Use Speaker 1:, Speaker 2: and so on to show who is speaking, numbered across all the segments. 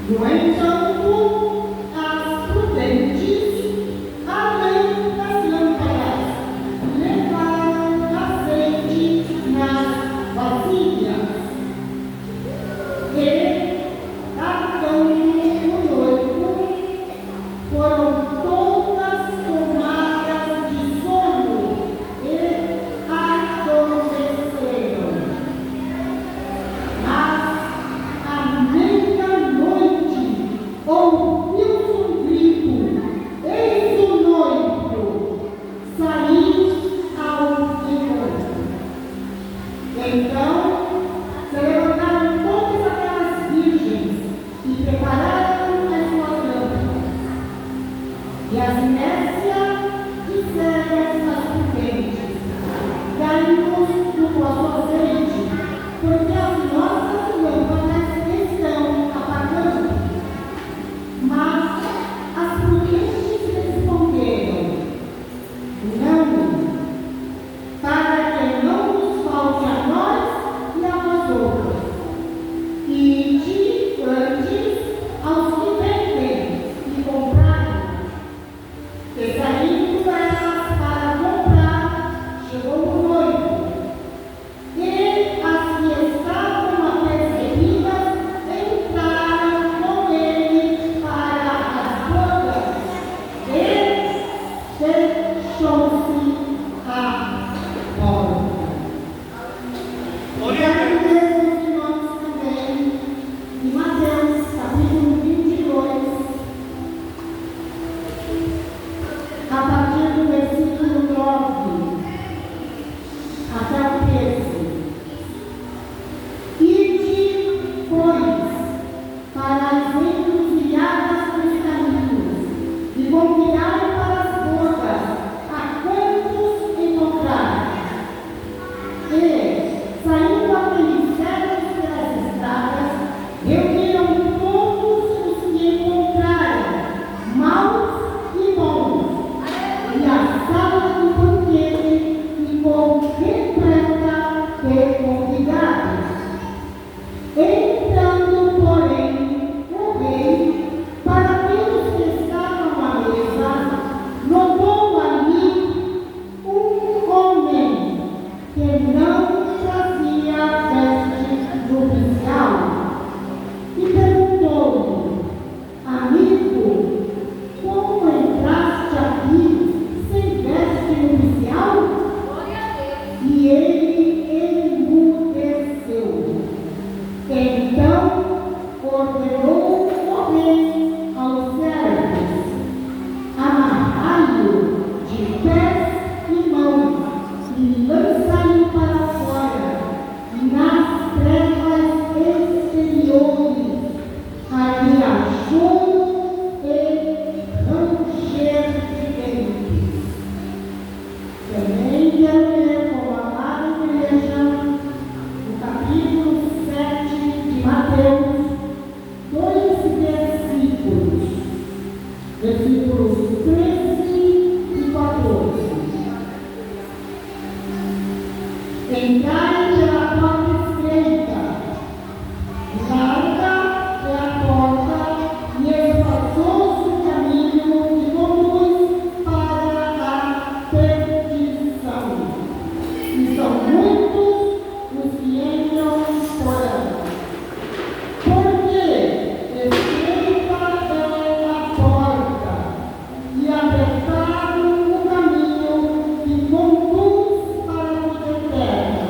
Speaker 1: No entanto, as prudentes, além das lâmpadas, levaram azeite nas vasilhas e, tratando o noivo, foram todas tomadas de sono e adormeceram. Mas, à meia-noite, ouviu-se um grito: eis o noivo, saí ao encontro. Então, se levantaram todas aquelas virgens e prepararam as suas lâmpadas. E as nécias disseram às prudentes: dai-nos do vosso azeite, porque as nossas lâmpadas estão apagando. Mas as prudentes responderam: não, para que não nos falte a nós e a vós. Ide antes aos que vendem e compraram. E saindo elas para comprar, chegou o noivo. E as que estavam apercebidas entraram com ele para as bodas. E fechou-se a porta. Quero ler os irmãos também em Mateus, capítulo 22, a partir do versículo 9 até o 13. Ide, pois, para as encruzilhadas dos caminhos e convidai para as bodas a quantos encontrarem. E, saindo aqueles servos pelas estradas, reuniram todos os que encontraram, maus e bons, e a sala do banquete ficou repleta de convidados. Entrando, porém, o rei, para ver os que estavam à mesa, notou ali um homem que não trazia veste nupcial e perguntou-lhe: amigo, como entraste aqui sem veste nupcial? E ele emudeceu. Então ordenou o rei aos servos: amarrai-o de pés e mãos e lançai-o para fora, nas trevas exteriores. Ali há choro e ranger de dentes. Também quero ler com a amada igreja no capítulo 7 de Mateus, 2 versículos 13 e 14. Entrai pela porta estreita, larga é a porta e espaçoso o caminho que conduz para a perdição. E são muitos os que entram por ela. Porque estreita é a porta e apertado o caminho que conduz para a vida eterna,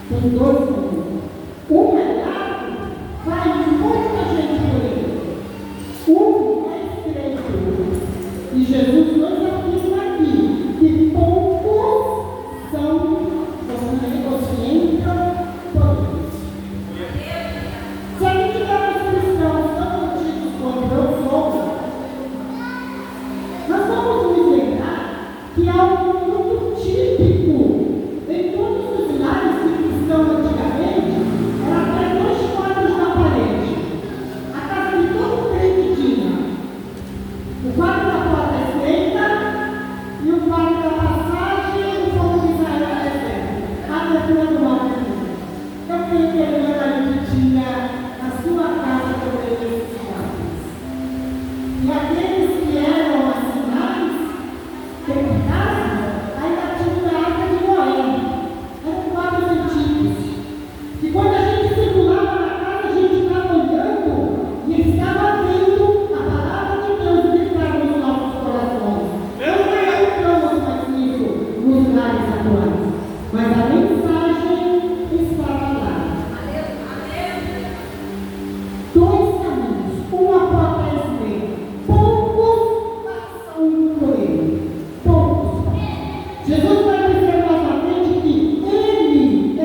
Speaker 1: Tem dois caminhos. Um é largo, vai muita gente por ele. Um é estreito. E Jesus nos afirma aqui que poucos são os que entram por isso. Se a gente tiver os cristãos tão antigos quanto eu sou, nós vamos nos lembrar que há algo muito típico em todos os lares que cristão antigamente era até 2 quadros na parede. A casa de todo crente tinha o quadro da porta estreita e o quadro da passagem e o fogo de Israel na descendo. A abertura do norte. Eu tenho que lembrar a gente tinha na sua casa também esses quadros. E aqueles que eram assim mais complicados, ainda tinha a arca de Noé. Eram quadros antigos. E quando a gente circulava na casa, a gente estava olhando e estava vendo a palavra de Deus gritar nos nossos corações. Não entramos mais nisso nos lares atuais, mas a mensagem estava lá. Dois caminhos, uma porta à esquerda. Poucos passam por ele. Poucos. Jesus vai dizer mais à frente que ele é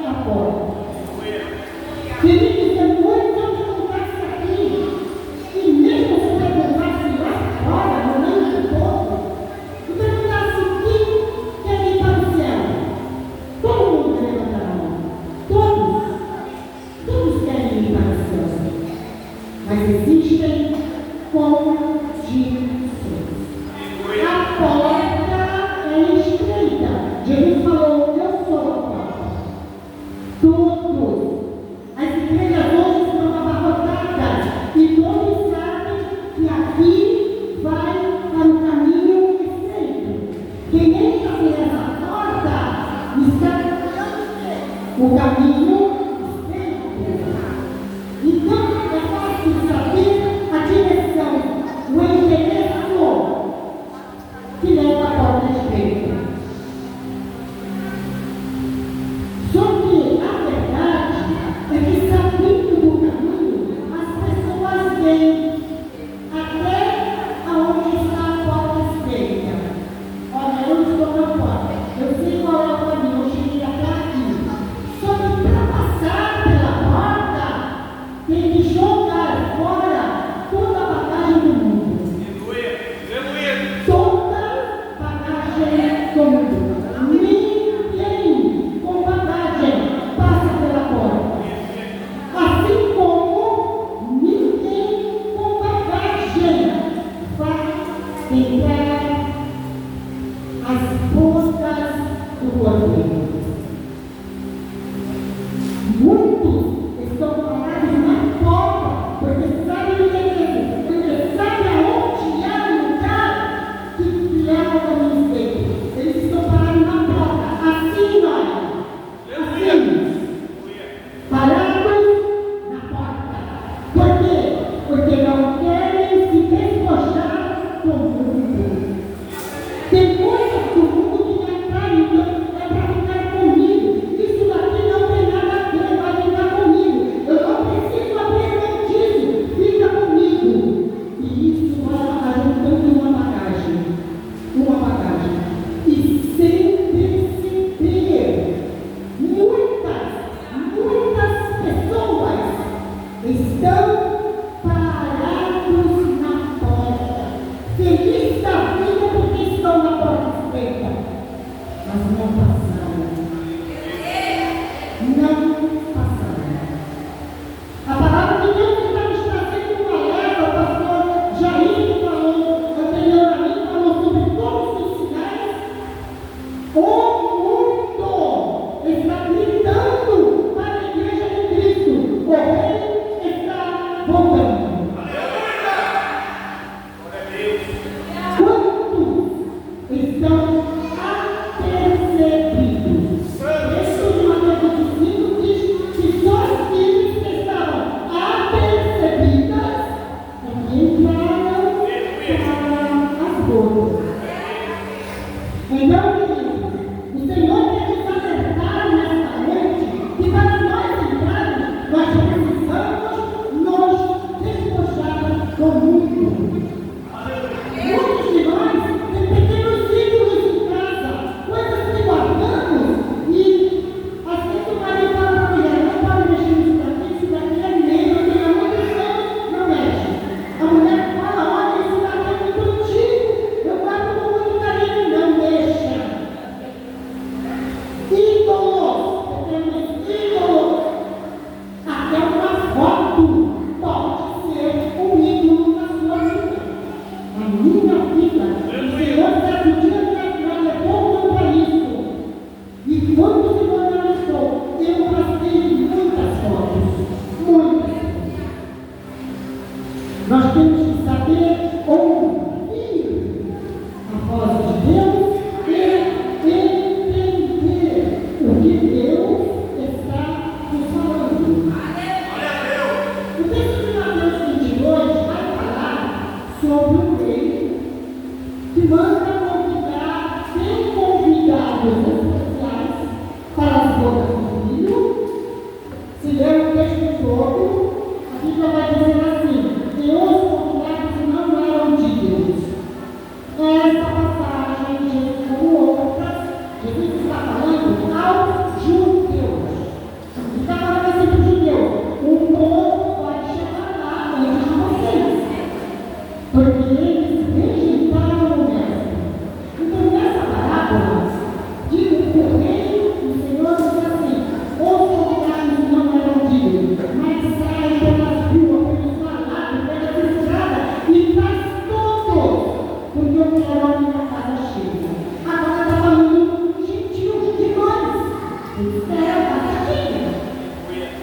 Speaker 1: a porta. Queridos, é muito acontece aqui. E mesmo se perguntasse lá fora, no meio do povo, e perguntasse quem quer ir para o céu, todo mundo levanta a mão. Todos querem ir para o céu. Mas existem condições. A porta é estreita. Jesus falou, eu sou a porta. Todos. As igrejas hoje estão abarrotadas e todos sabem que aqui vai para o caminho estreito. Quem entra por essa porta está o caminho estreito. Então é fácil saber a direção, o endereço que leva à porta estreita. Só que a verdade é que sabendo do caminho, as pessoas vêm até aonde está a porta estreita. Olha, eu estou na porta, eu sei qual é o caminho, eu cheguei até aqui. Só que para passar pela porta, tem que jogar fora toda a bagagem do mundo. Toda bagagem do mundo. Ninguém com bagagem passa pela porta. Assim como ninguém com bagagem vai entrar as portas do cordeiro. Muitos estão parados na porta, porque sabem o que é isso, porque sabem aonde é o lugar que leva ao caminho estreito. Eles estão parados na porta, assim, olha, assim, parados na porta. Por quê? Porque não querem se despojar do mundo. Tem coisas do mundo que me atraem, então é para ficar comigo. Isso daqui não tem nada a ver, vai ficar comigo. Eu não preciso abrir mão disso, fica comigo. E isso vai ajuntando uma bagagem. E sem perceber, muitas pessoas estão parados na porta. Feliz da vida porque estão na porta estreita, mas não passaram. Não passaram. A palavra de Deus está nos trazendo uma leva. O pastor Jair falou anterior a mim, falou sobre todos os sinais. O mundo está gritando para a igreja de Cristo. O rei está voltando. Quantos estão apercebidos? Esse de Mateus 25 diz que só as filhas que estavam apercebidas entraram para as bodas. Então, queridos, o Senhor quer nos alertar nesta noite manda convidar, tem convidados especiais para as bodas do filho. Se ler o texto todo, a Bíblia vai dizer assim: e os convidados não eram dignos. Essa passagem, como outras, Jesus está falando aos judeus. Está falando assim para os judeus: o povo vai chegar lá antes de vocês, porque eles rejeitaram o mestre. Então, nessa parábola, diz o rei, o Senhor diz assim: os convidados não eram dignos, mas sai pelas ruas, pelos valados, pelas estradas e traz todos, porque eu quero a minha casa cheia. Agora está falando gentios de nós, eles querem a casa cheia.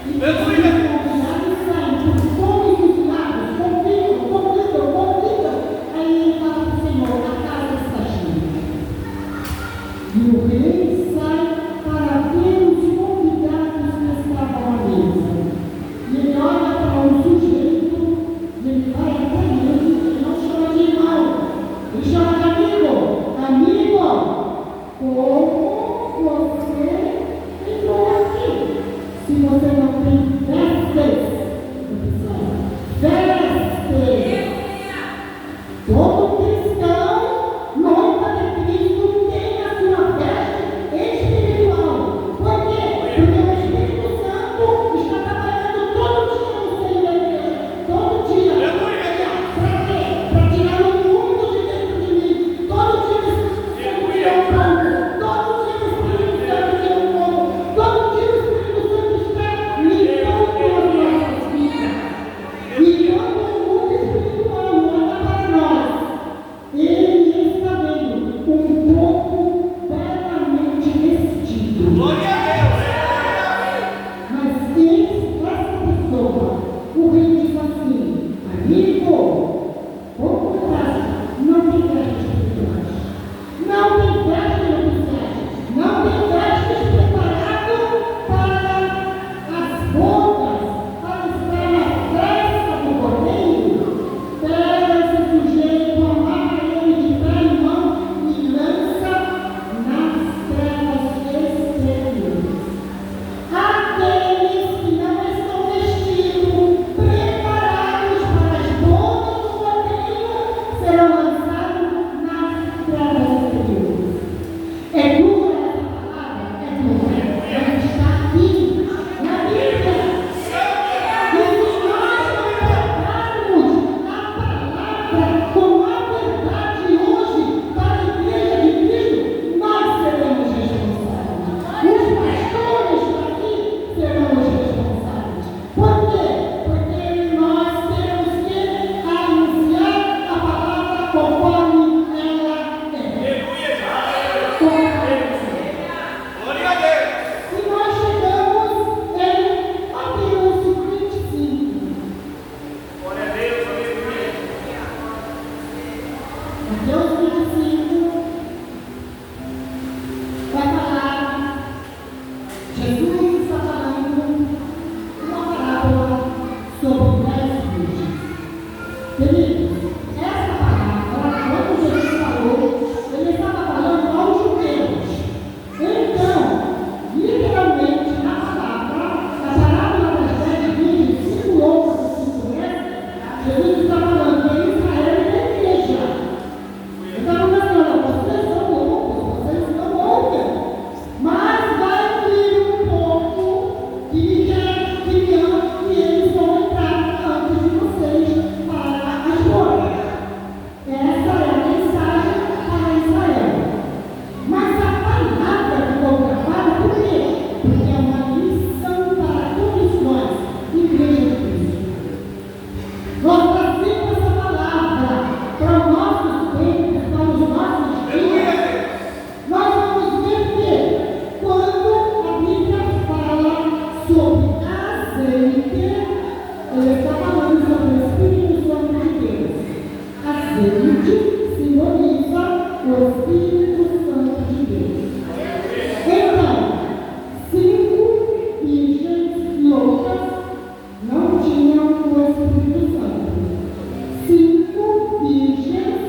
Speaker 1: E os convidados saem por todos os lados, convidam. Aí ele fala para o Senhor: a casa está cheia. E o rei sai para ver os convidados que estavam à mesa. E ele olha para um sujeito e ele vai até ele não chama de irmão, ele chama de amigo. Amigo, como você entrou aqui? Se você não tem vestes, todo cristão, noiva de Cristo, tem a sua veste espiritual. Por quê? Porque o Espírito Santo está trabalhando todo dia no seio da igreja. Todo dia. Para quê? Para tirar o mundo de dentro de mim. Todo dia o Espírito Santo tira um pouco. Todo dia o Espírito Santo tira um pouco. Todo dia o Espírito Santo está limpando as nossas vidas. E quando o mundo espiritual olha para nós, ele está vendo um corpo belamente vestido. Mas essa pessoa, o rei diz assim: amigo, como estás? Não tem vestes espirituais. Não tem vestes oficiais. Não tem vestes preparado para as bodas, para estar na festa do cordeiro. Pega esse sujeito, amarra ele de pé e mão e lança nas trevas exteriores. Aqueles que não estão vestidos, preparados para as bodas do cordeiro, serão lançados nas trevas exteriores. É dura essa palavra? É dura. Mas está aqui na Bíblia. E se nós não prepararmos a palavra com a verdade hoje para a igreja de Cristo, nós seremos responsáveis. Os pastores aqui serão os responsáveis. Por quê? Porque nós temos que anunciar a palavra conforme ela é. Conforme ela é. E nós chegamos em Mateus 25. Mateus 25 vai falar, Jesus está falando uma parábola sobre 10 virgens. Queridos, essa parábola, quando Jesus falou, ele estava falando aos judeus. Então, literalmente, na parábola das 10 virgens, 5 loucas e 5 mestres, Jesus está falando de Israel e da igreja. Então, não é não, vocês são loucos, vocês não ouvem. Mas vai vir um povo que quer que eles vão entrar antes de vocês para as bodas. Essa é a mensagem para Israel. Mas a palavra ficou gravada por quê? Porque é uma lição para todos nós, igreja de Cristo. Nós trazemos essa palavra para os nossos tempos, para os nossos dias. Nós vamos ver que quando a Bíblia fala sobre azeite, ele está falando sobre o Espírito Santo de Deus. Azeite simboliza o Espírito Santo de Deus. Então, 5 virgens loucas não tinham o Espírito Santo. 5 virgens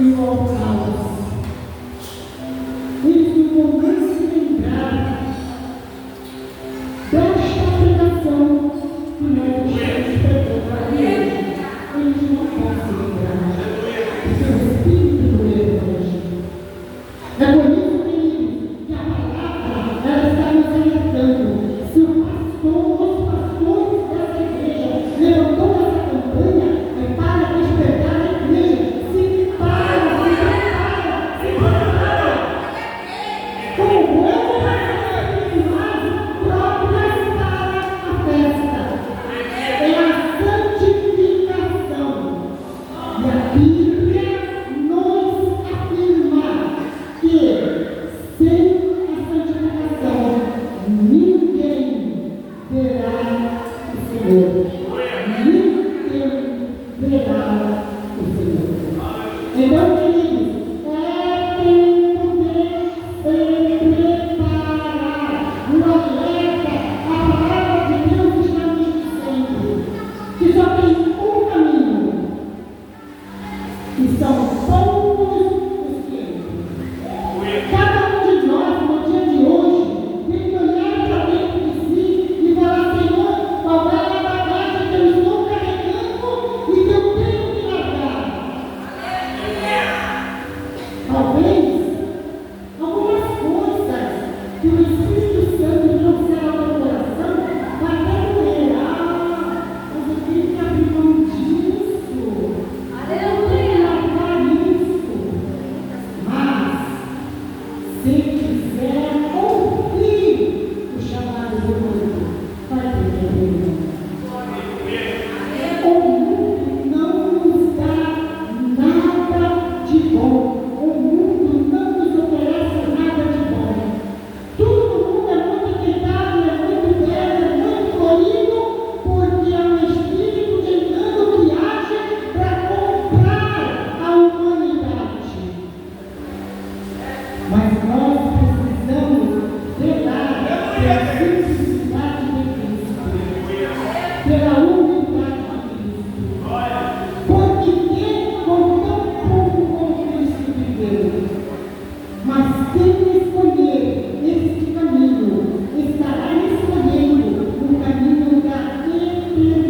Speaker 1: meio ao caos. Eles não vão nem se lembrar desta pregação que nós estamos pregando aqui hoje. Eles não vão se lembrar do seu espírito do Evangelho. É por isso, queridos, que a palavra ela está nos alertando. Se o pastor, os pastores dessa igreja levantou essa campanha, é para despertar a igreja. Se prepara. Com o ovo mais próprias para a festa. É a santificação. E a Bíblia nos afirma que sem a santificação ninguém verá o Senhor. Ninguém verá o Senhor. Então, queridos, é tempo de se preparar. No alerta, a palavra de Deus está nos dizendo que só tem um caminho. E são poucos os que entram. Cada um de nós, no dia de hoje, tem que olhar para dentro de si e falar: Senhor, qual é a bagagem que eu estou carregando e que eu tenho que largar? Talvez algumas coisas que o Espírito Santo trouxer ao meu coração vai até doer. Mas eu tenho que abrir mão disso. Eu tenho que largar isso. Mas, se quiser ouvir o chamado do mundo, vai ter que abrir mão. O mundo não nos dá nada de bom. O mundo não nos oferece nada de bom. Tudo no mundo é muito tentado, é muito belo, é muito florido, porque é um espírito de engano que age para comprar a humanidade. Mas nós precisamos zelar pela simplicidade de Cristo, pela humildade de Cristo. Porque quem com tão pouco como Cristo viveu, mas quem escolher este caminho, estará escolhendo o caminho da eternidade.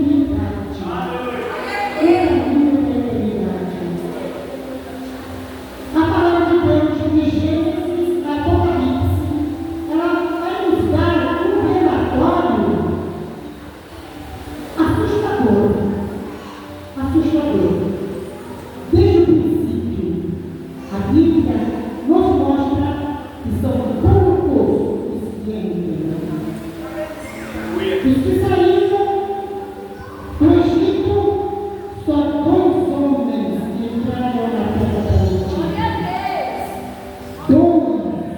Speaker 1: O caminho da eternidade. A palavra de Deus de Gênesis a Apocalipse, ela vai nos dar um relatório assustador. Desde o princípio, a Bíblia nos mostra que são poucos os que entram. Os que saíram do Egito, só 2 homens que entraram na terra prometida. 2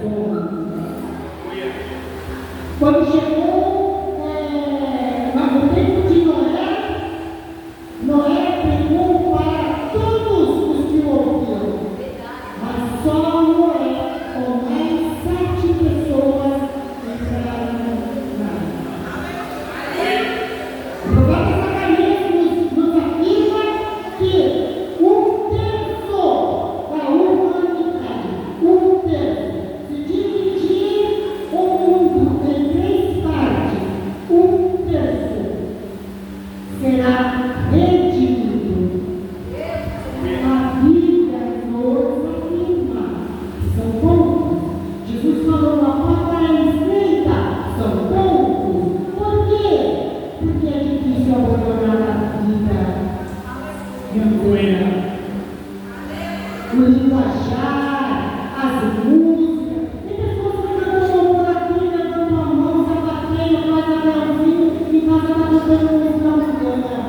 Speaker 1: homens. Quando chegou no tempo de Noé pregou para todos os que o ouviram, mas só Noé, com mais 7 pessoas, entraram na arca. O profeta Zacarias nos afirma que 1/3 da humanidade, 1/3, se dividir o mundo em 3 partes, 1/3 será redimido. A Bíblia nos afirma que são poucos. Jesus falou: a porta é estreita, são poucos. Por quê? Porque é difícil abandonar a vida mundana. O linguajar, as músicas. Tem pessoas que levantam por aqui, levantam a mão, sapateiam, faz anelzinho e faz a cantando música mundana.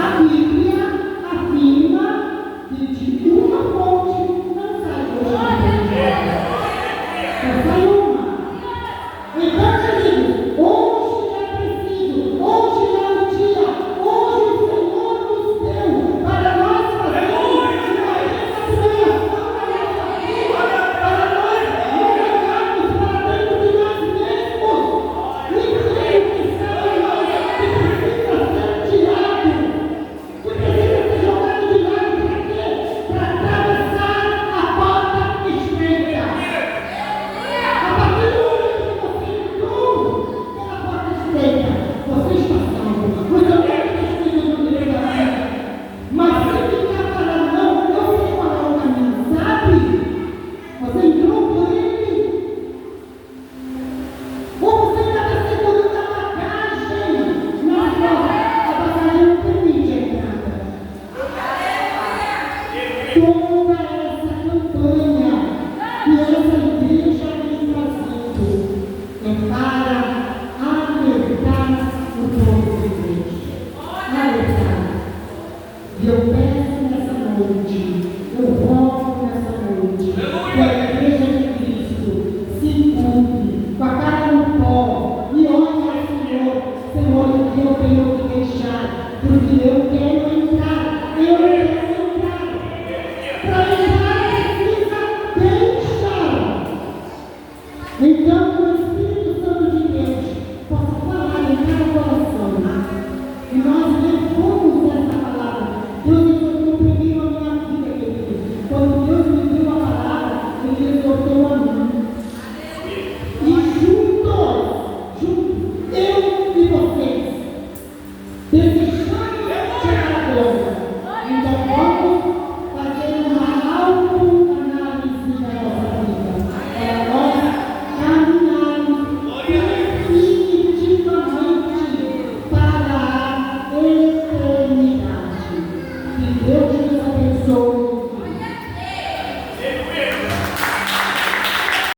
Speaker 1: A Bíblia afirma que de uma fonte não sai coisa. Só sai uma. Então, queridos, hoje é preciso, hoje é o dia, hoje o Senhor nos deu para nós fazermos uma repatriação da nossa vida, para nós olharmos para dentro de nós mesmos toda essa campanha que essa igreja vem fazendo é para alertar o povo de Deus. Alertar. E eu peço nessa noite o